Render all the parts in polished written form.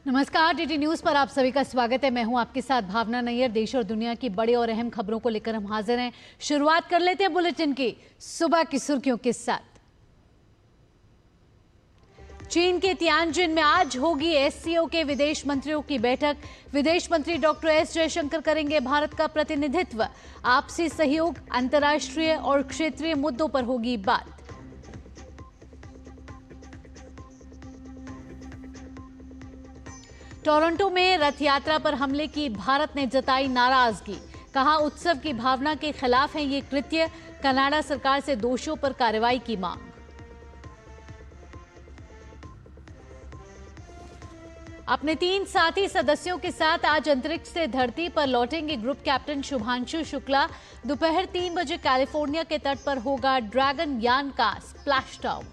नमस्कार, DD news पर आप सभी का स्वागत है। मैं हूं आपके साथ भावना नैयर। देश और दुनिया की बड़ी और अहम खबरों को लेकर हम हाजिर हैं। शुरुआत कर लेते हैं बुलेटिन की सुबह की सुर्खियों के साथ। चीन के तियानजिन में आज होगी एससीओ के विदेश मंत्रियों की बैठक। विदेश मंत्री डॉक्टर एस जयशंकर करेंगे भारत का प्रतिनिधित्व। आपसी सहयोग, अंतर्राष्ट्रीय और क्षेत्रीय मुद्दों पर होगी बात। टोरंटो में रथ यात्रा पर हमले की भारत ने जताई नाराजगी। कहा, उत्सव की भावना के खिलाफ है ये कृत्य। कनाडा सरकार से दोषियों पर कार्रवाई की मांग। अपने 3 साथी सदस्यों के साथ आज अंतरिक्ष से धरती पर लौटेंगे ग्रुप कैप्टन शुभांशु शुक्ला। दोपहर 3 बजे कैलिफोर्निया के तट पर होगा ड्रैगन यान का स्प्लैश डाउन।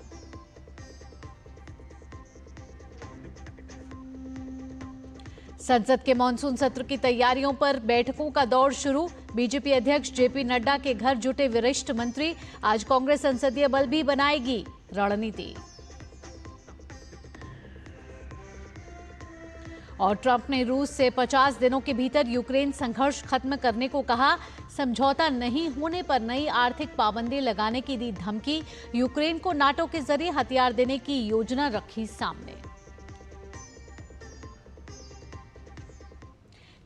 संसद के मॉनसून सत्र की तैयारियों पर बैठकों का दौर शुरू। बीजेपी अध्यक्ष जेपी नड्डा के घर जुटे वरिष्ठ मंत्री। आज कांग्रेस संसदीय बल भी बनाएगी रणनीति। और ट्रंप ने रूस से 50 दिनों के भीतर यूक्रेन संघर्ष खत्म करने को कहा। समझौता नहीं होने पर नई आर्थिक पाबंदी लगाने की दी धमकी। यूक्रेन को नाटो के जरिए हथियार देने की योजना रखी सामने।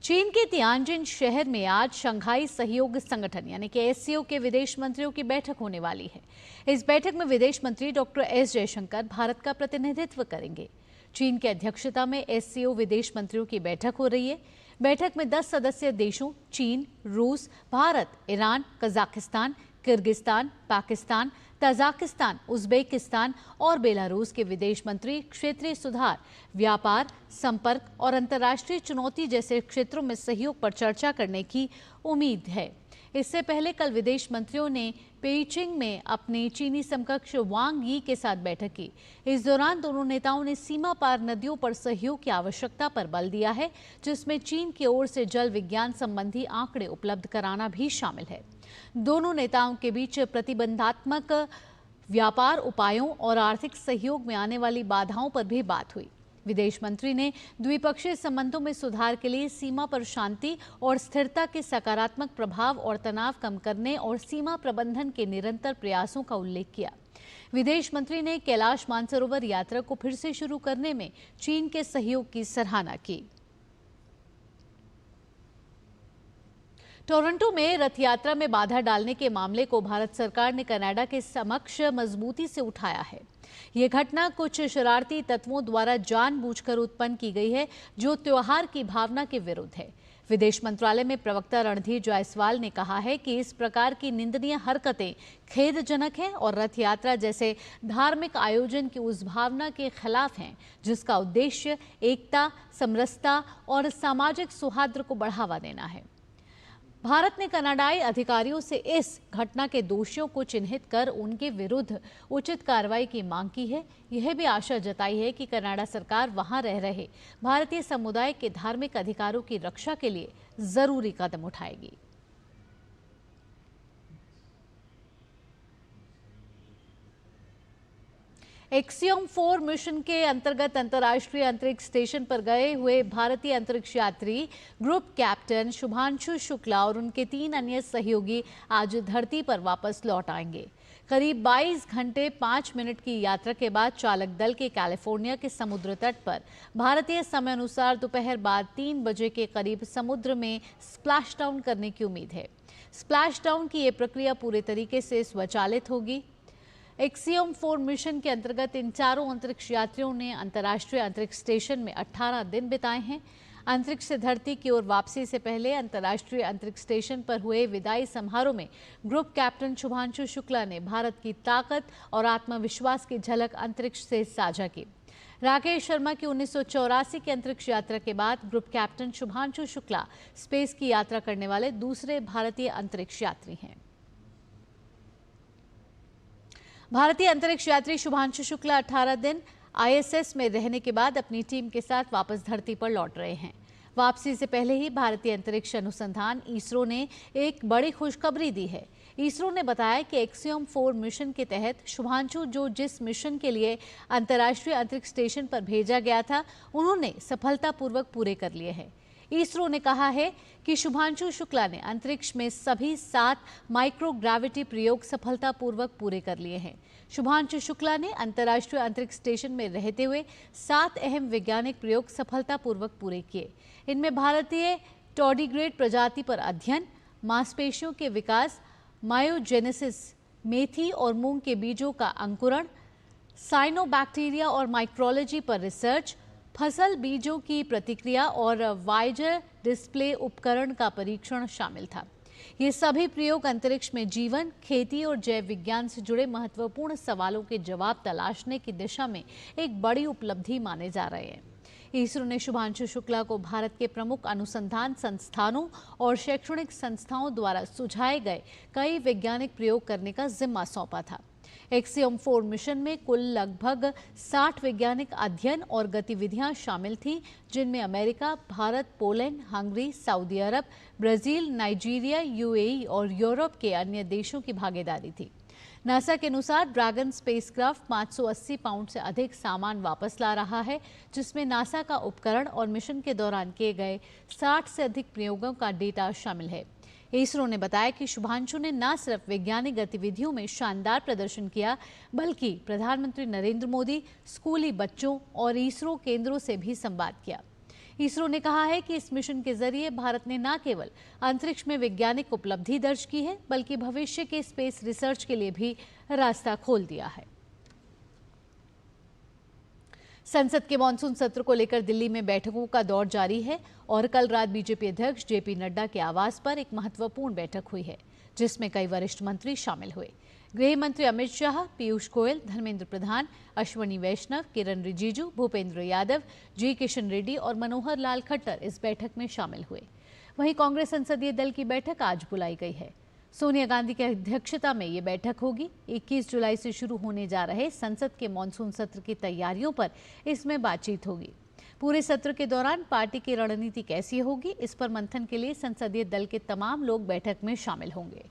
चीन के तियानजिन शहर में आज शंघाई सहयोग संगठन यानी कि एससीओ के विदेश मंत्रियों की बैठक होने वाली है। इस बैठक में विदेश मंत्री डॉक्टर एस जयशंकर भारत का प्रतिनिधित्व करेंगे। चीन की अध्यक्षता में एससीओ विदेश मंत्रियों की बैठक हो रही है। बैठक में 10 सदस्यीय देशों चीन, रूस, Bharat, Iran, Kazakhstan, Kyrgyzstan, Pakistan, Tajikistan, Uzbekistan और बेलारूस के विदेश मंत्री क्षेत्रीय सुधार, व्यापार, संपर्क और अंतर्राष्ट्रीय चुनौती जैसे क्षेत्रों में सहयोग पर चर्चा करने की उम्मीद है। इससे पहले कल विदेश मंत्रियों ने पेइचिंग में अपने चीनी समकक्ष वांग यी के साथ बैठक की। इस दौरान दोनों नेताओं ने सीमा पार नदियों पर सहयोग की आवश्यकता पर बल दिया है, जिसमें चीन की ओर से जल विज्ञान संबंधी आंकड़े उपलब्ध कराना भी शामिल है। दोनों नेताओं के बीच प्रतिबंधात्मक व्यापार उपायों और आर्थिक सहयोग में आने वाली बाधाओं पर भी बात हुई। विदेश मंत्री ने द्विपक्षीय संबंधों में सुधार के लिए सीमा पर शांति और स्थिरता के सकारात्मक प्रभाव और तनाव कम करने और सीमा प्रबंधन के निरंतर प्रयासों का उल्लेख किया। विदेश मंत्री ने कैलाश मानसरोवर यात्रा को फिर से शुरू करने में चीन के सहयोग की सराहना की। टोरंटो में रथ यात्रा में बाधा डालने के मामले को भारत सरकार ने कनाडा के समक्ष मजबूती से उठाया है। ये घटना कुछ शरारती तत्वों द्वारा जानबूझकर उत्पन्न की गई है, जो त्योहार की भावना के विरुद्ध है। विदेश मंत्रालय में प्रवक्ता रणधीर जायसवाल ने कहा है कि इस प्रकार की निंदनीय हरकतें खेदजनक हैं और रथ यात्रा जैसे धार्मिक आयोजन की उस भावना के खिलाफ हैं जिसका उद्देश्य एकता, समरसता और सामाजिक सौहार्द को बढ़ावा देना है। भारत ने कनाडाई अधिकारियों से इस घटना के दोषियों को चिन्हित कर उनके विरुद्ध उचित कार्रवाई की मांग की है। यह भी आशा जताई है कि कनाडा सरकार वहां रह रहे भारतीय समुदाय के धार्मिक अधिकारों की रक्षा के लिए जरूरी कदम उठाएगी। एक्सियोम 4 मिशन के अंतर्गत अंतर्राष्ट्रीय अंतरिक्ष स्टेशन पर गए हुए भारतीय अंतरिक्ष यात्री ग्रुप कैप्टन शुभांशु शुक्ला और उनके 3 अन्य सहयोगी आज धरती पर वापस लौट आएंगे। करीब 22 घंटे 5 मिनट की यात्रा के बाद चालक दल के कैलिफोर्निया के समुद्र तट पर भारतीय समय अनुसार दोपहर बाद 3 बजे के करीब समुद्र में स्प्लैश डाउन करने की उम्मीद है। स्प्लैश डाउन की ये प्रक्रिया पूरे तरीके से स्वचालित होगी। एक्सियोम 4 मिशन के अंतर्गत इन चारों अंतरिक्ष यात्रियों ने अंतर्राष्ट्रीय अंतरिक्ष स्टेशन में 18 दिन बिताए हैं। अंतरिक्ष से धरती की ओर वापसी से पहले अंतर्राष्ट्रीय अंतरिक्ष स्टेशन पर हुए विदाई समारोह में ग्रुप कैप्टन शुभांशु शुक्ला ने भारत की ताकत और आत्मविश्वास की झलक अंतरिक्ष से साझा की। राकेश शर्मा की 1984 की अंतरिक्ष यात्रा के बाद group captain Shubhanshu Shukla space की यात्रा करने वाले दूसरे भारतीय अंतरिक्ष यात्री हैं। भारतीय अंतरिक्ष यात्री शुभांशु शुक्ला 18 दिन आईएसएस में रहने के बाद अपनी टीम के साथ वापस धरती पर लौट रहे हैं। वापसी से पहले ही भारतीय अंतरिक्ष अनुसंधान इसरो ने एक बड़ी खुशखबरी दी है। इसरो ने बताया कि एक्सियोम 4 मिशन के तहत शुभांशु जो जिस मिशन के लिए अंतर्राष्ट्रीय अंतरिक्ष स्टेशन पर भेजा गया था, उन्होंने सफलतापूर्वक पूरे कर लिए हैं। इसरो ने कहा है कि शुभांशु शुक्ला ने अंतरिक्ष में सभी 7 माइक्रोग्रेविटी प्रयोग सफलतापूर्वक पूरे कर लिए हैं। शुभांशु शुक्ला ने अंतर्राष्ट्रीय अंतरिक्ष स्टेशन में रहते हुए 7 अहम वैज्ञानिक प्रयोग सफलतापूर्वक पूरे किए। इनमें भारतीय टॉर्डिग्रेड प्रजाति पर अध्ययन, मांसपेशियों के विकास, मायोजेनेसिस, मेथी और मूंग के बीजों का अंकुरण, साइनोबैक्टीरिया और माइक्रोलॉजी पर रिसर्च, फसल बीजों की प्रतिक्रिया और वाइजर डिस्प्ले उपकरण का परीक्षण शामिल था। ये सभी प्रयोग अंतरिक्ष में जीवन, खेती और जैव विज्ञान से जुड़े महत्वपूर्ण सवालों के जवाब तलाशने की दिशा में एक बड़ी उपलब्धि माने जा रहे हैं। इसरो ने शुभांशु शुक्ला को भारत के प्रमुख अनुसंधान संस्थानों और शैक्षणिक संस्थाओं द्वारा सुझाए गए कई वैज्ञानिक प्रयोग करने का जिम्मा सौंपा था। एक्सियोम 4 मिशन में कुल लगभग 60 वैज्ञानिक अध्ययन और गतिविधियां शामिल थीं, जिनमें अमेरिका, भारत, पोलैंड, हंगरी, सऊदी अरब, ब्राजील, नाइजीरिया, यूएई और यूरोप के अन्य देशों की भागीदारी थी। नासा के अनुसार ड्रैगन स्पेसक्राफ्ट 580 पाउंड से अधिक सामान वापस ला रहा है, जिसमें नासा का उपकरण और मिशन के दौरान किए गए 60 से अधिक प्रयोगों का डेटा शामिल है। इसरो ने बताया कि शुभांशु ने न सिर्फ वैज्ञानिक गतिविधियों में शानदार प्रदर्शन किया, बल्कि प्रधानमंत्री नरेंद्र मोदी, स्कूली बच्चों और इसरो केंद्रों से भी संवाद किया। इसरो ने कहा है कि इस मिशन के जरिए भारत ने न केवल अंतरिक्ष में वैज्ञानिक उपलब्धि दर्ज की है, बल्कि भविष्य के स्पेस रिसर्च के लिए भी रास्ता खोल दिया है। संसद के मानसून सत्र को लेकर दिल्ली में बैठकों का दौर जारी है और कल रात बीजेपी अध्यक्ष जेपी नड्डा के आवास पर एक महत्वपूर्ण बैठक हुई है, जिसमें कई वरिष्ठ मंत्री शामिल हुए। गृह मंत्री अमित शाह, पीयूष गोयल, धर्मेंद्र प्रधान, अश्वनी वैष्णव, किरण रिजिजू, भूपेंद्र यादव, जी किशन रेड्डी और मनोहर लाल खट्टर इस बैठक में शामिल हुए। वहीं कांग्रेस संसदीय दल की बैठक आज बुलाई गई है। सोनिया गांधी की अध्यक्षता में ये बैठक होगी। 21 जुलाई से शुरू होने जा रहे संसद के मानसून सत्र की तैयारियों पर इसमें बातचीत होगी। पूरे सत्र के दौरान पार्टी की रणनीति कैसी होगी, इस पर मंथन के लिए संसदीय दल के तमाम लोग बैठक में शामिल होंगे।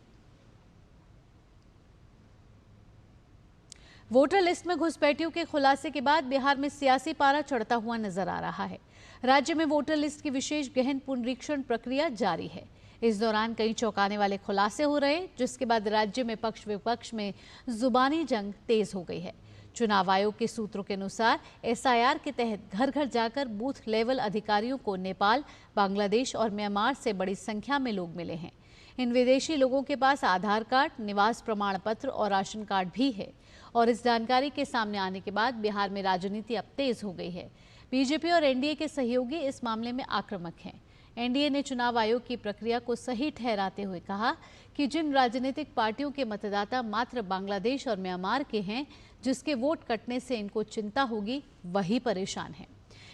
वोटर लिस्ट में घुसपैठियों के खुलासे के बाद बिहार में सियासी पारा चढ़ता हुआ नजर आ रहा है। राज्य में वोटर लिस्ट की विशेष गहन पुनरीक्षण प्रक्रिया जारी है। इस दौरान कई चौंकाने वाले खुलासे हो रहे, जिसके बाद राज्य में पक्ष विपक्ष में जुबानी जंग तेज हो गई है। चुनाव आयोग के सूत्रों के अनुसार एसआईआर के तहत घर घर जाकर बूथ लेवल अधिकारियों को नेपाल, बांग्लादेश और म्यांमार से बड़ी संख्या में लोग मिले हैं। इन विदेशी लोगों के पास आधार कार्ड, निवास प्रमाण पत्र और राशन कार्ड भी है। और इस जानकारी के सामने आने के बाद बिहार में राजनीति अब तेज हो गई है। बीजेपी और एनडीए के सहयोगी इस मामले में आक्रामक हैं। एनडीए ने चुनाव आयोग की प्रक्रिया को सही ठहराते हुए कहा कि जिन राजनीतिक पार्टियों के मतदाता मात्र बांग्लादेश और म्यांमार के हैं, जिसके वोट कटने से इनको चिंता होगी, वही परेशान है।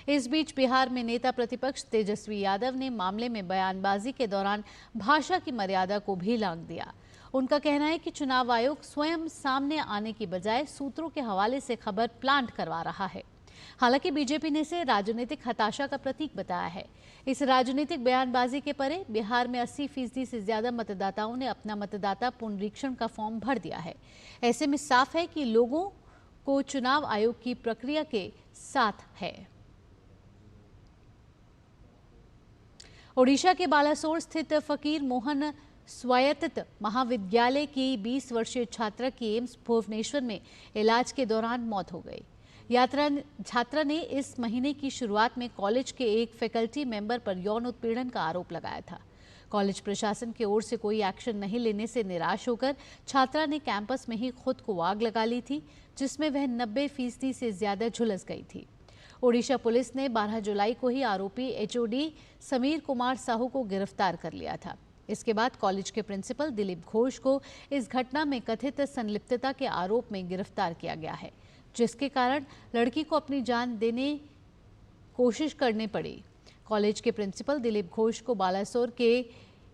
इस बीच बिहार में नेता प्रतिपक्ष तेजस्वी यादव ने मामले में बयानबाजी के दौरान भाषा की मर्यादा को भी लांघ दिया। उनका कहना है कि चुनाव आयोग स्वयं सामने आने की बजाय सूत्रों के हवाले से खबर प्लांट करवा रहा है। हालांकि बीजेपी ने इसे राजनीतिक हताशा का प्रतीक बताया है। इस राजनीतिक बयानबाजी के परे बिहार में 80% से ज्यादा मतदाताओं ने अपना मतदाता पुनरीक्षण का फॉर्म भर दिया है। ऐसे में साफ है कि लोगों को चुनाव आयोग की प्रक्रिया के साथ है। ओडिशा के बालासोर स्थित फकीर मोहन स्वायत्त महाविद्यालय की 20 वर्षीय छात्रा की एम्स भुवनेश्वर में इलाज के दौरान मौत हो गई। छात्रा ने इस महीने की शुरुआत में कॉलेज के एक फैकल्टी मेंबर पर यौन उत्पीड़न का आरोप लगाया था। कॉलेज प्रशासन की ओर से कोई एक्शन नहीं लेने से निराश होकर छात्रा ने कैंपस में ही खुद को आग लगा ली थी, जिसमें वह 90% से ज्यादा झुलस गई थी। ओडिशा पुलिस ने 12 जुलाई को ही आरोपी एचओडी समीर कुमार साहू को गिरफ्तार कर लिया था। इसके बाद कॉलेज के प्रिंसिपल दिलीप घोष को इस घटना में कथित संलिप्तता के आरोप में गिरफ्तार किया गया है, जिसके कारण लड़की को अपनी जान देने कोशिश करनी पड़ी। कॉलेज के प्रिंसिपल दिलीप घोष को बालासोर के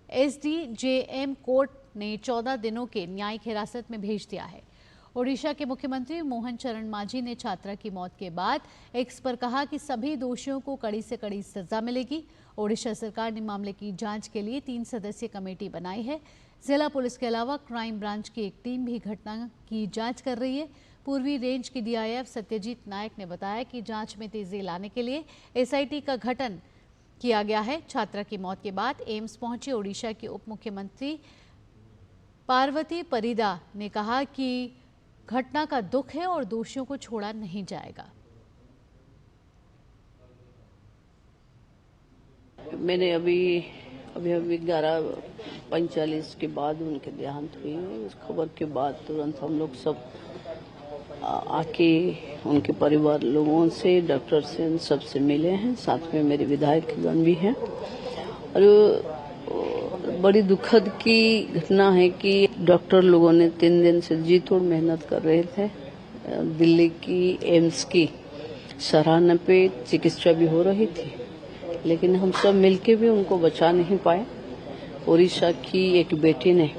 एसडीजेएम कोर्ट ने 14 दिनों के न्यायिक हिरासत में भेज दिया है। ओडिशा के मुख्यमंत्री मोहन चरण मांझी ने छात्रा की मौत के बाद एक्स पर कहा कि सभी दोषियों को कड़ी से कड़ी सजा मिलेगी। ओडिशा सरकार ने मामले की जांच के लिए 3 सदस्यीय कमेटी बनाई है। जिला पुलिस के अलावा क्राइम ब्रांच की एक टीम भी घटना की जांच कर रही है। पूर्वी रेंज के डीआईएफ सत्यजीत नायक ने बताया कि जांच में तेजी लाने के लिए एसआईटी का गठन किया गया है। छात्रा की मौत के बाद एम्स पहुंचे ओडिशा के उप मुख्यमंत्री पार्वती परिदा ने कहा कि घटना का दुख है और दोषियों को छोड़ा नहीं जाएगा। मैंने अभी 11:45 के बाद उनके देहांत हुई है। इस खबर के बाद तुरंत हम लोग सब आके उनके परिवार लोगों से, डॉक्टर से, सबसे मिले हैं। साथ में मेरे विधायकगण भी हैं। और बड़ी दुखद की घटना है कि डॉक्टर लोगों ने 3 दिन से जी तोड़ मेहनत कर रहे थे। दिल्ली की एम्स की सराहना पे चिकित्सा भी हो रही थी, लेकिन हम सब मिलके भी उनको बचा नहीं पाए। ओडिशा की एक बेटी ने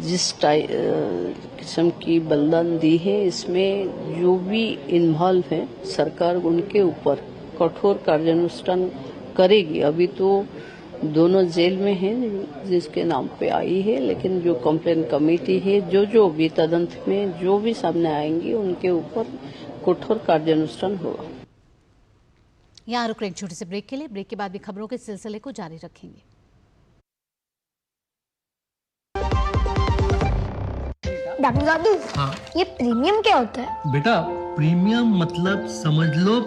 जिस किस्म की बलिदान दी है, इसमें जो भी इन्वॉल्व है सरकार उनके ऊपर कठोर कार्यानुष्ठान करेगी। अभी तो दोनों जेल में हैं जिसके नाम पे आई है, लेकिन जो कंप्लेन कमेटी है जो भी तदंत में जो भी सामने आएंगी उनके ऊपर कठोर कार्यानुष्ठान होगा। यहाँ रुक रहे एक छोटे से ब्रेक के लिए। ब्रेक के बाद भी खबरों के सिलसिले को जारी रखेंगे। डॉक्टर दादू, हाँ ये प्रीमियम क्या होता है? बेटा, प्रीमियम मतलब समझ लो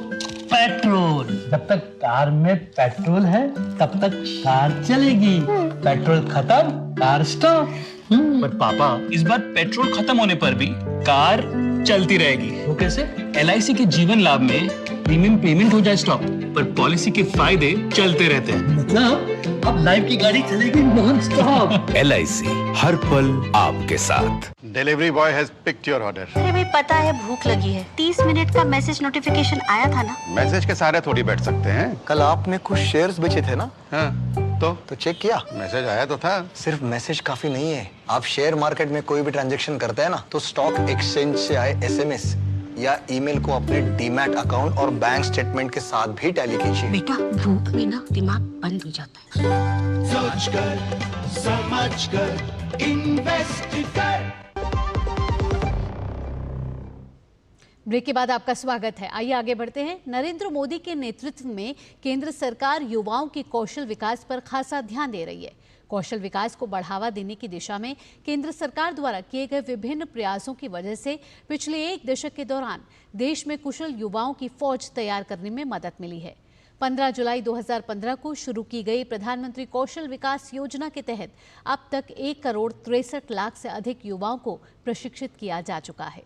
पेट्रोल। जब तक कार में पेट्रोल है तब तक कार चलेगी, पेट्रोल खत्म कार स्टॉप। पर पापा, इस बार पेट्रोल खत्म होने पर भी कार चलती रहेगी। वो कैसे? LIC के जीवन लाभ में प्रीमियम पेमेंट हो जाए स्टॉप, पर पॉलिसी के फायदे चलते रहते हैं। मतलब अब लाइफ की गाड़ी चलेगी नॉन स्टॉप। LIC हर पल आपके साथ। Delivery boy has picked your order. अरे भाई, पता है भूख लगी है। 30 मिनट का मैसेज नोटिफिकेशन आया था ना। मैसेज के सारे थोड़ी बैठ सकते हैं। कल आपने कुछ शेयर्स बेचे थे ना? हाँ, तो चेक किया? मैसेज आया तो था। सिर्फ मैसेज काफी नहीं है। आप शेयर मार्केट में कोई भी ट्रांजैक्शन करते हैं ना, तो स्टॉक एक्सचेंज से आए SMS या ईमेल को अपने डीमैट अकाउंट और बैंक स्टेटमेंट के साथ भी टैली कीजिए। बेटा, भूख में ना दिमाग बंद हो जाता है। सोच कर, समझ कर, इन्वेस्ट कर। ब्रेक के बाद आपका स्वागत है। आइए आगे बढ़ते हैं। नरेंद्र मोदी के नेतृत्व में केंद्र सरकार युवाओं के कौशल विकास पर खासा ध्यान दे रही है। कौशल विकास को बढ़ावा देने की दिशा में केंद्र सरकार द्वारा किए गए विभिन्न प्रयासों की वजह से पिछले 1 दशक के दौरान देश में कुशल युवाओं की फौज तैयार करने में मदद मिली है। 15 जुलाई 2015 को शुरू की गई प्रधानमंत्री कौशल विकास योजना के तहत अब तक 1 करोड़ 63 लाख से अधिक युवाओं को प्रशिक्षित किया जा चुका है।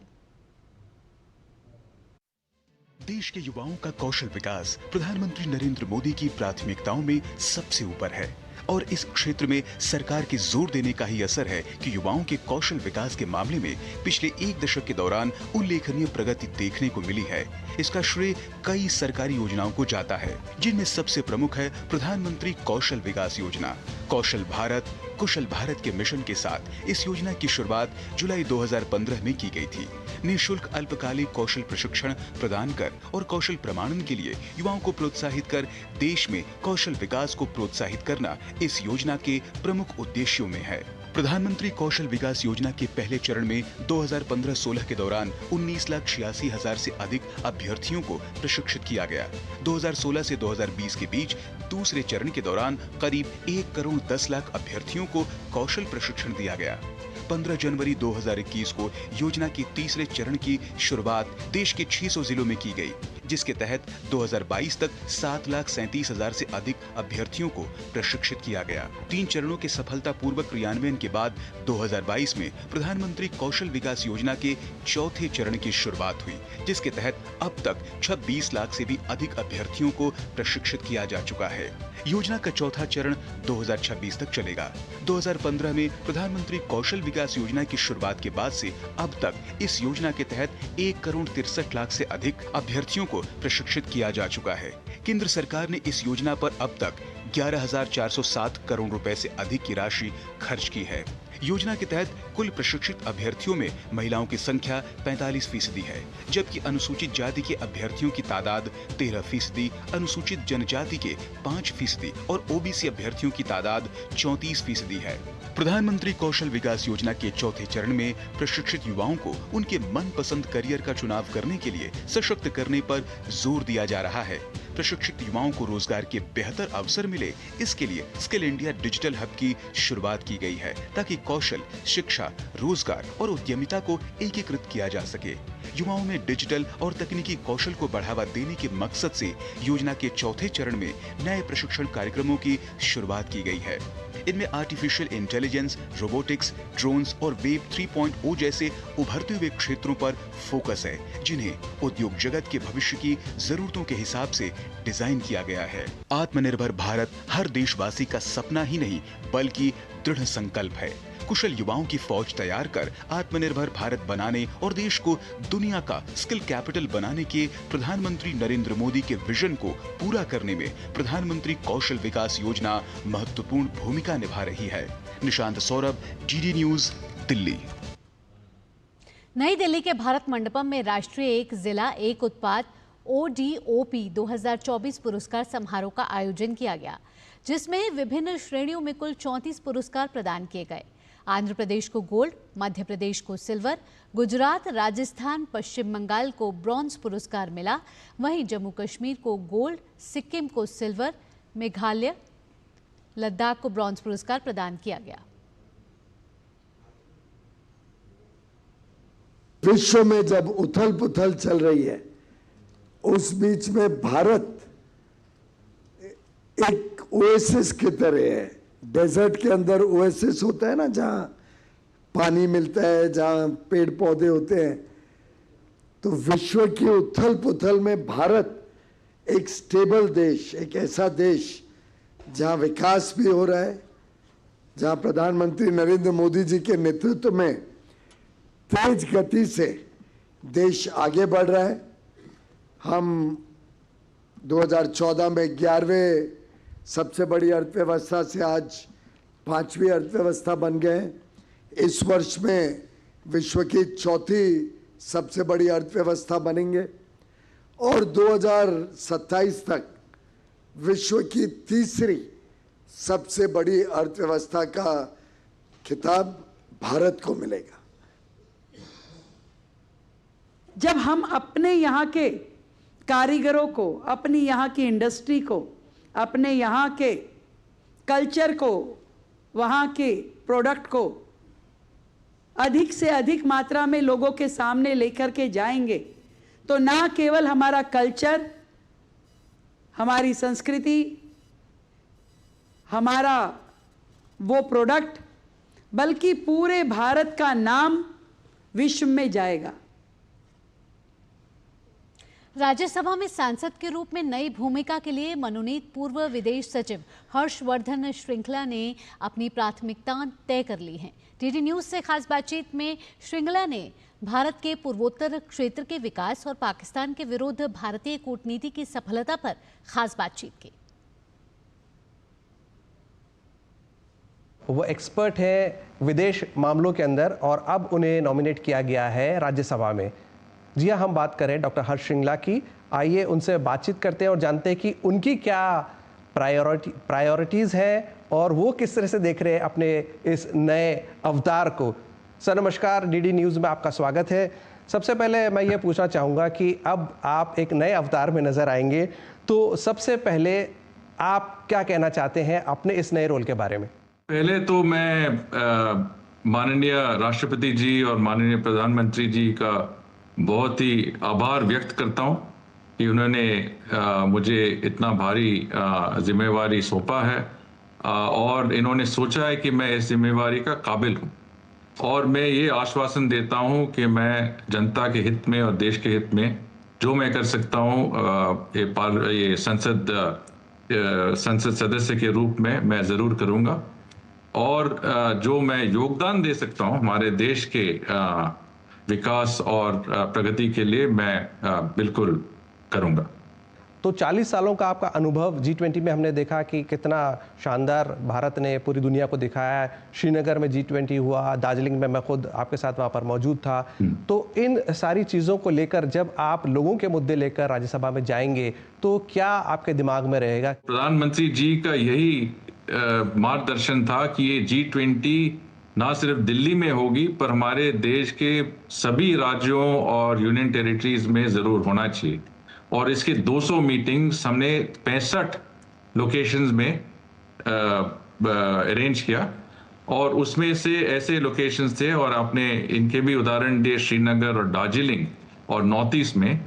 देश के युवाओं का कौशल विकास प्रधानमंत्री नरेंद्र मोदी की प्राथमिकताओं में सबसे ऊपर है और इस क्षेत्र में सरकार के जोर देने का ही असर है कि युवाओं के कौशल विकास के मामले में पिछले 1 दशक के दौरान उल्लेखनीय प्रगति देखने को मिली है। इसका श्रेय कई सरकारी योजनाओं को जाता है, जिनमें सबसे प्रमुख है प्रधानमंत्री कौशल विकास योजना। कौशल भारत, कुशल भारत के मिशन के साथ इस योजना की शुरुआत जुलाई 2015 में की गई थी। निःशुल्क अल्पकालिक कौशल प्रशिक्षण प्रदान कर और कौशल प्रमाणन के लिए युवाओं को प्रोत्साहित कर देश में कौशल विकास को प्रोत्साहित करना इस योजना के प्रमुख उद्देश्यों में है। प्रधानमंत्री कौशल विकास योजना के पहले चरण में 2015-16 के दौरान 19,86,000 से अधिक अभ्यर्थियों को प्रशिक्षित किया गया। 2016 से 2020 के बीच दूसरे चरण के दौरान करीब 1 करोड़ 10 लाख अभ्यर्थियों को कौशल प्रशिक्षण दिया गया। 15 जनवरी 2021 को योजना के तीसरे चरण की शुरुआत देश के 600 जिलों में की गई, जिसके तहत 2022 तक 7,37,000 से अधिक अभ्यर्थियों को प्रशिक्षित किया गया। 3 चरणों के सफलतापूर्वक क्रियान्वयन के बाद 2022 में प्रधानमंत्री कौशल विकास योजना के चौथे चरण की शुरुआत हुई, जिसके तहत अब तक 26 लाख से भी अधिक अभ्यर्थियों को प्रशिक्षित किया जा चुका है। योजना का चौथा चरण 2026 तक चलेगा। 2015 में प्रधानमंत्री कौशल विकास योजना की शुरुआत के बाद से अब तक इस योजना के तहत 1 करोड़ 63 लाख से अधिक अभ्यर्थियों को प्रशिक्षित किया जा चुका है। केंद्र सरकार ने इस योजना पर अब तक 11,407 करोड़ रुपए से अधिक की राशि खर्च की है। योजना के तहत कुल प्रशिक्षित अभ्यर्थियों में महिलाओं की संख्या 45% है, जबकि अनुसूचित जाति के अभ्यर्थियों की तादाद 13%, अनुसूचित जनजाति के 5% और ओबीसी अभ्यर्थियों की तादाद 34% है। प्रधानमंत्री कौशल विकास योजना के चौथे चरण में प्रशिक्षित युवाओं को उनके मनपसंद करियर का चुनाव करने के लिए सशक्त करने पर जोर दिया जा रहा है। प्रशिक्षित युवाओं को रोजगार के बेहतर अवसर मिले, इसके लिए स्किल इंडिया डिजिटल हब की शुरुआत की गई है, ताकि कौशल, शिक्षा, रोजगार और उद्यमिता को एकीकृत किया जा सके। युवाओं में डिजिटल और तकनीकी कौशल को बढ़ावा देने के मकसद से योजना के चौथे चरण में नए प्रशिक्षण कार्यक्रमों की शुरुआत की गई है। इनमें आर्टिफिशियल इंटेलिजेंस, रोबोटिक्स, ड्रोन्स और वेब 3.0 जैसे उभरते हुए क्षेत्रों पर फोकस है, जिन्हें उद्योग जगत के भविष्य की जरूरतों के हिसाब से डिजाइन किया गया है। आत्मनिर्भर भारत हर देशवासी का सपना ही नहीं, बल्कि दृढ़ संकल्प है। कुशल युवाओं की फौज तैयार कर आत्मनिर्भर भारत बनाने और देश को दुनिया का स्किल कैपिटल बनाने के प्रधानमंत्री नरेंद्र मोदी के विजन को पूरा करने में प्रधानमंत्री कौशल विकास योजना महत्वपूर्ण भूमिका निभा रही है। Nishant Saurabh, DD news, Delhi. नई दिल्ली के भारत मंडपम में राष्ट्रीय एक जिला एक उत्पाद ODOP 2024 पुरस्कार समारोह का आयोजन किया गया, जिसमें विभिन्न श्रेणियों में कुल 34 पुरस्कार प्रदान किए गए। आंध्र प्रदेश को गोल्ड, मध्य प्रदेश को सिल्वर, गुजरात, राजस्थान, पश्चिम बंगाल को ब्रॉन्ज पुरस्कार मिला। वहीं जम्मू कश्मीर को गोल्ड, सिक्किम को सिल्वर, मेघालय, लद्दाख को ब्रॉन्ज पुरस्कार प्रदान किया गया। विश्व में जब उथल पुथल चल रही है, उस बीच में भारत एक ओएसिस की तरह है। डेजर्ट के अंदर ओएसिस होता है ना, जहां पानी मिलता है, जहां पेड़ पौधे होते हैं। तो विश्व की उथल पुथल में भारत एक स्टेबल देश, एक ऐसा देश जहां विकास भी हो रहा है, जहां प्रधानमंत्री नरेंद्र मोदी जी के नेतृत्व में तेज गति से देश आगे बढ़ रहा है। हम 2014 में 11वें सबसे बड़ी अर्थव्यवस्था से आज 5वीं अर्थव्यवस्था बन गए। इस वर्ष में विश्व की चौथी सबसे बड़ी अर्थव्यवस्था बनेंगे और 2027 तक विश्व की तीसरी सबसे बड़ी अर्थव्यवस्था का खिताब भारत को मिलेगा। जब हम अपने यहाँ के कारीगरों को, अपनी यहाँ की इंडस्ट्री को, अपने यहाँ के कल्चर को, वहाँ के प्रोडक्ट को अधिक से अधिक मात्रा में लोगों के सामने लेकर के जाएंगे, तो ना केवल हमारा कल्चर, हमारी संस्कृति, हमारा वो प्रोडक्ट, बल्कि पूरे भारत का नाम विश्व में जाएगा। राज्यसभा में सांसद के रूप में नई भूमिका के लिए मनोनीत पूर्व विदेश सचिव हर्षवर्धन श्रृंगला ने अपनी प्राथमिकता तय कर ली है। डीडी न्यूज से खास बातचीत में श्रृंगला ने भारत के पूर्वोत्तर क्षेत्र के विकास और पाकिस्तान के विरुद्ध भारतीय कूटनीति की सफलता पर खास बातचीत की। वो एक्सपर्ट है विदेश मामलों के अंदर और अब उन्हें नॉमिनेट किया गया है राज्यसभा में। जी हाँ, हम बात करें डॉक्टर हर्ष श्रृंगला की। आइए उनसे बातचीत करते हैं और जानते हैं कि उनकी क्या प्रायोरिटीज़ हैं और वो किस तरह से देख रहे हैं अपने इस नए अवतार को। सर नमस्कार, डीडी न्यूज़ में आपका स्वागत है। सबसे पहले मैं ये पूछना चाहूँगा कि अब आप एक नए अवतार में नज़र आएंगे, तो सबसे पहले आप क्या कहना चाहते हैं अपने इस नए रोल के बारे में? पहले तो मैं माननीय राष्ट्रपति जी और माननीय प्रधानमंत्री जी का बहुत ही आभार व्यक्त करता हूं कि उन्होंने मुझे इतना भारी जिम्मेवारी सौंपा है और इन्होंने सोचा है कि मैं इस जिम्मेवारी का काबिल हूं। और मैं ये आश्वासन देता हूं कि मैं जनता के हित में और देश के हित में जो मैं कर सकता हूं ये संसद सदस्य के रूप में मैं ज़रूर करूंगा। और जो मैं योगदान दे सकता हूं हमारे देश के विकास और प्रगति के लिए मैं बिल्कुल करूंगा। तो 40 सालों का आपका अनुभव G20 में हमने देखा कि कितना शानदार भारत ने पूरी दुनिया को दिखाया है। श्रीनगर में G20 हुआ, दार्जिलिंग में मैं खुद आपके साथ वहाँ पर मौजूद था। तो इन सारी चीज़ों को लेकर जब आप लोगों के मुद्दे लेकर राज्यसभा में जाएंगे तो क्या आपके दिमाग में रहेगा? प्रधानमंत्री जी का यही मार्गदर्शन था कि ये G20 ना सिर्फ दिल्ली में होगी पर हमारे देश के सभी राज्यों और यूनियन टेरिटरीज में जरूर होना चाहिए। और इसके 200 मीटिंग्स हमने 65 लोकेशंस में अरेंज किया और उसमें से ऐसे लोकेशंस थे और आपने इनके भी उदाहरण दिए श्रीनगर और दार्जिलिंग और नॉर्थ ईस्ट में,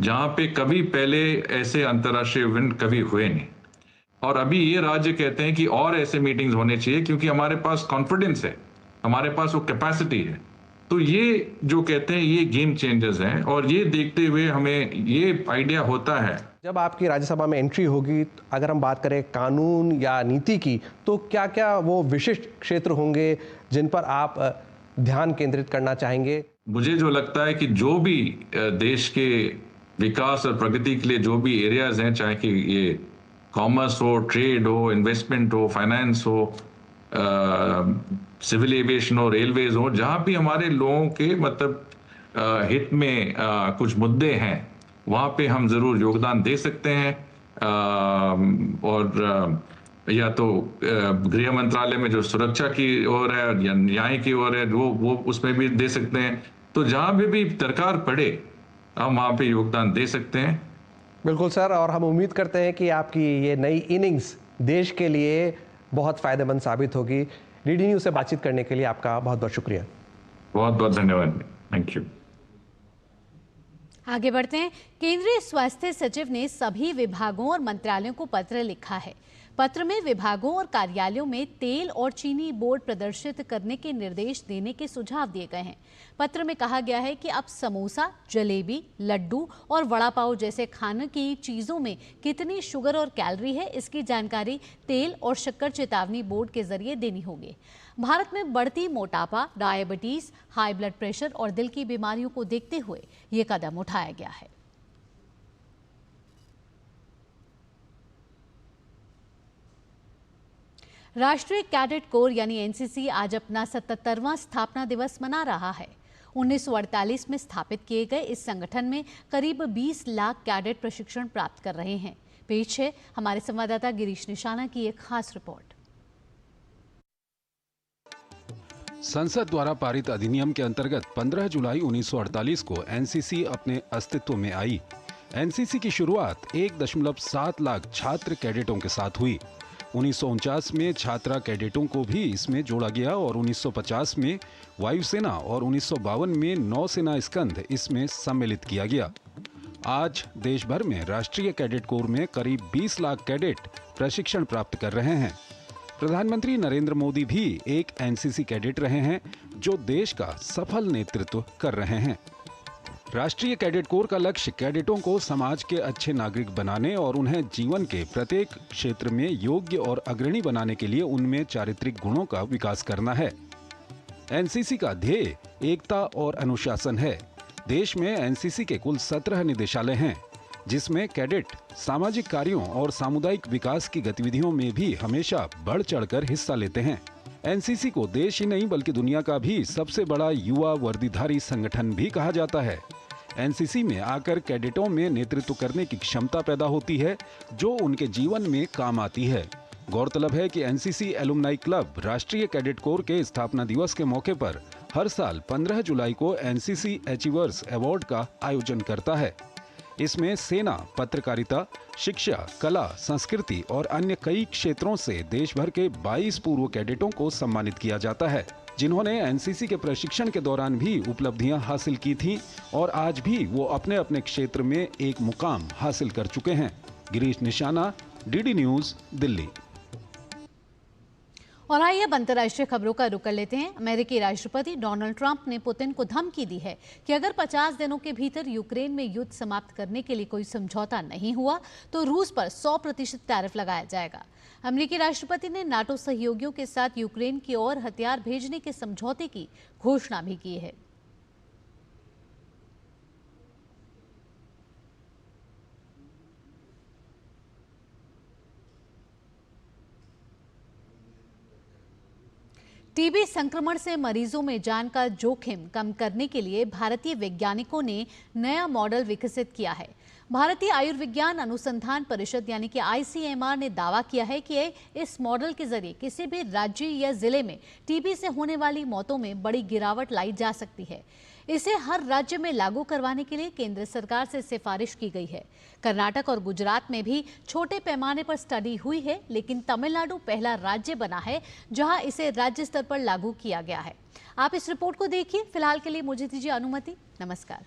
जहां पे कभी पहले ऐसे अंतर्राष्ट्रीय इवेंट कभी हुए नहीं। और अभी ये राज्य कहते हैं कि और ऐसे मीटिंग्स होने चाहिए क्योंकि हमारे पास कॉन्फिडेंस है, हमारे पास वो कैपेसिटी है। तो ये जो कहते हैं ये गेम चेंजर्स हैं और ये देखते हुए हमें ये आइडिया होता है। जब आपकी राज्यसभा में एंट्री होगी, अगर हम बात करें कानून या नीति की, तो क्या क्या वो विशिष्ट क्षेत्र होंगे जिन पर आप ध्यान केंद्रित करना चाहेंगे? मुझे जो लगता है कि जो भी देश के विकास और प्रगति के लिए जो भी एरियाज हैं, चाहे कि ये कॉमर्स हो, ट्रेड हो, इन्वेस्टमेंट हो, फाइनेंस हो, सिविल एविएशन हो, रेलवेज हो, जहां भी हमारे लोगों के मतलब हित में कुछ मुद्दे हैं, वहां पे हम जरूर योगदान दे सकते हैं। और या तो गृह मंत्रालय में जो सुरक्षा की ओर है या न्याय की ओर है, वो उसमें भी दे सकते हैं। तो जहां भी दरकार पड़े हम वहां पे योगदान दे सकते हैं। बिल्कुल सर, और हम उम्मीद करते हैं कि आपकी ये नई इनिंग्स देश के लिए बहुत फायदेमंद साबित होगी। डीडी न्यूज़ से बातचीत करने के लिए आपका बहुत बहुत शुक्रिया। बहुत बहुत धन्यवाद। Thank you. आगे बढ़ते हैं। केंद्रीय स्वास्थ्य सचिव ने सभी विभागों और मंत्रालयों को पत्र लिखा है। पत्र में विभागों और कार्यालयों में तेल और चीनी बोर्ड प्रदर्शित करने के निर्देश देने के सुझाव दिए गए हैं। पत्र में कहा गया है कि अब समोसा, जलेबी, लड्डू और वड़ा पाव जैसे खाने की चीजों में कितनी शुगर और कैलोरी है, इसकी जानकारी तेल और शक्कर चेतावनी बोर्ड के जरिए देनी होगी। भारत में बढ़ती मोटापा, डायबिटीज, हाई ब्लड प्रेशर और दिल की बीमारियों को देखते हुए ये कदम उठाया गया है। राष्ट्रीय कैडेट कोर यानी एनसीसी आज अपना 77वां स्थापना दिवस मना रहा है। 1948 में स्थापित किए गए इस संगठन में करीब 20 लाख कैडेट प्रशिक्षण प्राप्त कर रहे हैं। पेश है हमारे संवाददाता गिरीश निशाना की एक खास रिपोर्ट। संसद द्वारा पारित अधिनियम के अंतर्गत 15 जुलाई 1948 को एनसीसी अपने अस्तित्व में आई। एनसीसी की शुरुआत 1.7 लाख छात्र कैडेटों के साथ हुई। 1949 में छात्रा कैडेटों को भी इसमें जोड़ा गया और 1950 में वायुसेना और 1952 में नौसेना स्कंध इसमें सम्मिलित किया गया। आज देश भर में राष्ट्रीय कैडेट कोर में करीब 20 लाख कैडेट प्रशिक्षण प्राप्त कर रहे हैं। प्रधानमंत्री नरेंद्र मोदी भी एक एनसीसी कैडेट रहे हैं जो देश का सफल नेतृत्व कर रहे हैं। राष्ट्रीय कैडेट कोर का लक्ष्य कैडेटों को समाज के अच्छे नागरिक बनाने और उन्हें जीवन के प्रत्येक क्षेत्र में योग्य और अग्रणी बनाने के लिए उनमें चारित्रिक गुणों का विकास करना है। एनसीसी का ध्येय एकता और अनुशासन है। देश में एनसीसी के कुल 17 निदेशालय हैं, जिसमें कैडेट सामाजिक कार्यों और सामुदायिक विकास की गतिविधियों में भी हमेशा बढ़ चढ़कर हिस्सा लेते हैं। एनसीसी को देश ही नहीं बल्कि दुनिया का भी सबसे बड़ा युवा वर्दीधारी संगठन भी कहा जाता है। एनसीसी में आकर कैडेटों में नेतृत्व करने की क्षमता पैदा होती है जो उनके जीवन में काम आती है। गौरतलब है कि एनसीसी एलुमनाई क्लब राष्ट्रीय कैडेट कोर के स्थापना दिवस के मौके पर हर साल 15 जुलाई को एनसीसी अचीवर्स अवार्ड का आयोजन करता है। इसमें सेना, पत्रकारिता, शिक्षा, कला, संस्कृति और अन्य कई क्षेत्रों से देश भर के 22 पूर्व कैडेटों को सम्मानित किया जाता है, जिन्होंने एनसीसी के प्रशिक्षण के दौरान भी उपलब्धियां हासिल की थीं और आज भी वो अपने अपने क्षेत्र में एक मुकाम हासिल कर चुके हैं। गिरीश निशाना, डीडी न्यूज़, दिल्ली। और आइए अब अंतर्राष्ट्रीय खबरों का रुख कर लेते हैं। अमेरिकी राष्ट्रपति डोनाल्ड ट्रंप ने पुतिन को धमकी दी है कि अगर 50 दिनों के भीतर यूक्रेन में युद्ध समाप्त करने के लिए कोई समझौता नहीं हुआ तो रूस पर 100% टैरिफ लगाया जाएगा। अमेरिकी राष्ट्रपति ने नाटो सहयोगियों के साथ यूक्रेन की ओर हथियार भेजने के समझौते की घोषणा भी की है। टीबी संक्रमण से मरीजों में जान का जोखिम कम करने के लिए भारतीय वैज्ञानिकों ने नया मॉडल विकसित किया है। भारतीय आयुर्विज्ञान अनुसंधान परिषद यानी कि ICMR ने दावा किया है कि इस मॉडल के जरिए किसी भी राज्य या जिले में टीबी से होने वाली मौतों में बड़ी गिरावट लाई जा सकती है। इसे हर राज्य में लागू करवाने के लिए केंद्र सरकार से सिफारिश की गई है। कर्नाटक और गुजरात में भी छोटे पैमाने पर स्टडी हुई है, लेकिन तमिलनाडु पहला राज्य बना है जहां इसे राज्य स्तर पर लागू किया गया है। आप इस रिपोर्ट को देखिए। फिलहाल के लिए मुझे दीजिए अनुमति। नमस्कार।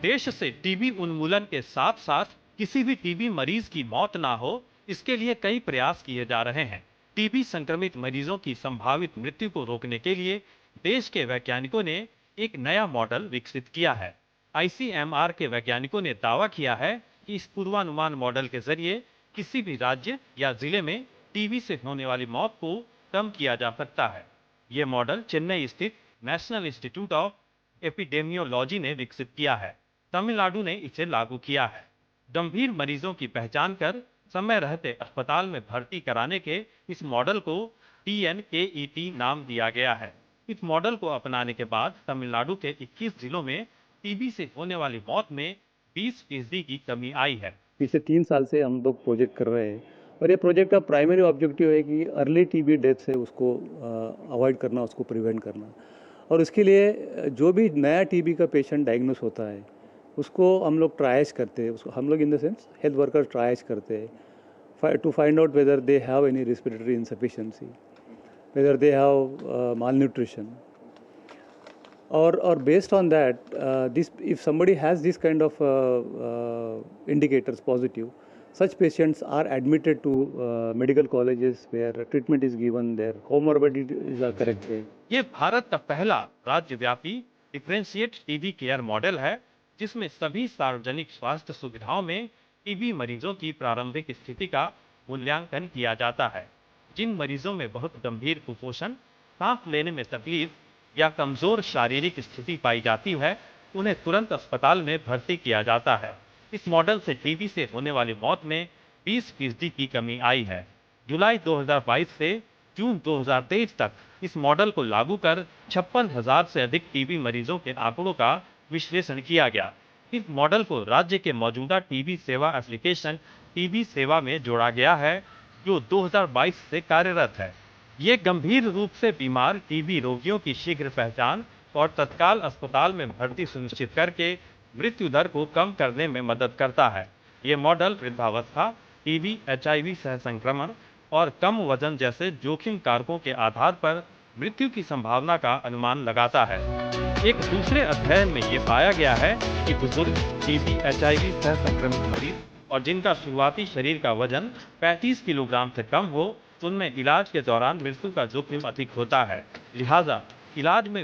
देश से टीबी उन्मूलन के साथ साथ किसी भी टीबी मरीज की मौत ना हो, इसके लिए कई प्रयास किए जा रहे हैं। टीबी संक्रमित मरीजों की संभावित मृत्यु को रोकने के लिए देश के वैज्ञानिकों ने एक नया मॉडल विकसित किया है। ICMR के वैज्ञानिकों ने दावा किया है कि इस पूर्वानुमान मॉडल के जरिए किसी भी राज्य या जिले में टीबी से होने वाली मौत को कम किया जा सकता है। ये मॉडल चेन्नई स्थित नेशनल इंस्टीट्यूट ऑफ एपिडेमियोलॉजी ने विकसित किया है। तमिलनाडु ने इसे लागू किया है। गंभीर मरीजों की पहचान कर समय रहते अस्पताल में भर्ती कराने के इस मॉडल को TNKET नाम दिया गया है। इस मॉडल को अपनाने के बाद तमिलनाडु के 21 जिलों में टीबी से होने वाली मौत में 20% की कमी आई है। पिछले 3 साल से हम लोग प्रोजेक्ट कर रहे हैं और ये प्रोजेक्ट का प्राइमरी ऑब्जेक्टिव है कि अर्ली टीबी डेथ से उसको अवॉइड करना, उसको प्रिवेंट करना। और उसके लिए जो भी नया टीबी का पेशेंट डायग्नोस होता है उसको हम लोग ट्रायज करते हैं। उसको हम लोग in the sense health workers triage करते हैं to find out whether they have any respiratory insufficiency, whether they have malnutrition, or based on that, this if somebody has this kind of indicators positive, such patients are admitted to medical colleges where treatment is given, their comorbidities are corrected. ये भारत का पहला राज्यव्यापी differentiate TB care model है, जिसमें सभी सार्वजनिक स्वास्थ्य सुविधाओं में टीबी मरीजों की प्रारंभिक स्थिति का मूल्यांकन किया जाता है। जिन मरीजों में बहुत गंभीर कुपोषण, सांस लेने में तकलीफ या कमजोर शारीरिक स्थिति पाई जाती है, उन्हें तुरंत अस्पताल में भर्ती किया जाता है। इस मॉडल से टीबी से होने वाली मौत में 20% की कमी आई है। जुलाई 2022 से जून 2023 तक इस मॉडल को लागू कर 56,000 से अधिक टीबी मरीजों के आंकड़ों का विश्लेषण किया गया। इस मॉडल को राज्य के मौजूदा टीबी सेवा एप्लीकेशन टीबी सेवा में जोड़ा गया है, जो 2022 से कार्यरत है। ये गंभीर रूप से बीमार टीबी रोगियों की शीघ्र पहचान और तत्काल अस्पताल में भर्ती सुनिश्चित करके मृत्यु दर को कम करने में मदद करता है। ये मॉडल वृद्धावस्था, टीबी, HIV सह संक्रमण और कम वजन जैसे जोखिम कारकों के आधार पर मृत्यु की संभावना का अनुमान लगाता है। एक दूसरे अध्ययन में ये पाया गया है कि बुजुर्ग, टीबी, HIV सह संक्रमित मरीज और जिनका शुरुआती शरीर का वजन 35 किलोग्राम से कम हो, उनमें इलाज के दौरान मृत्यु का जोखिम अधिक होता है। लिहाजा इलाज में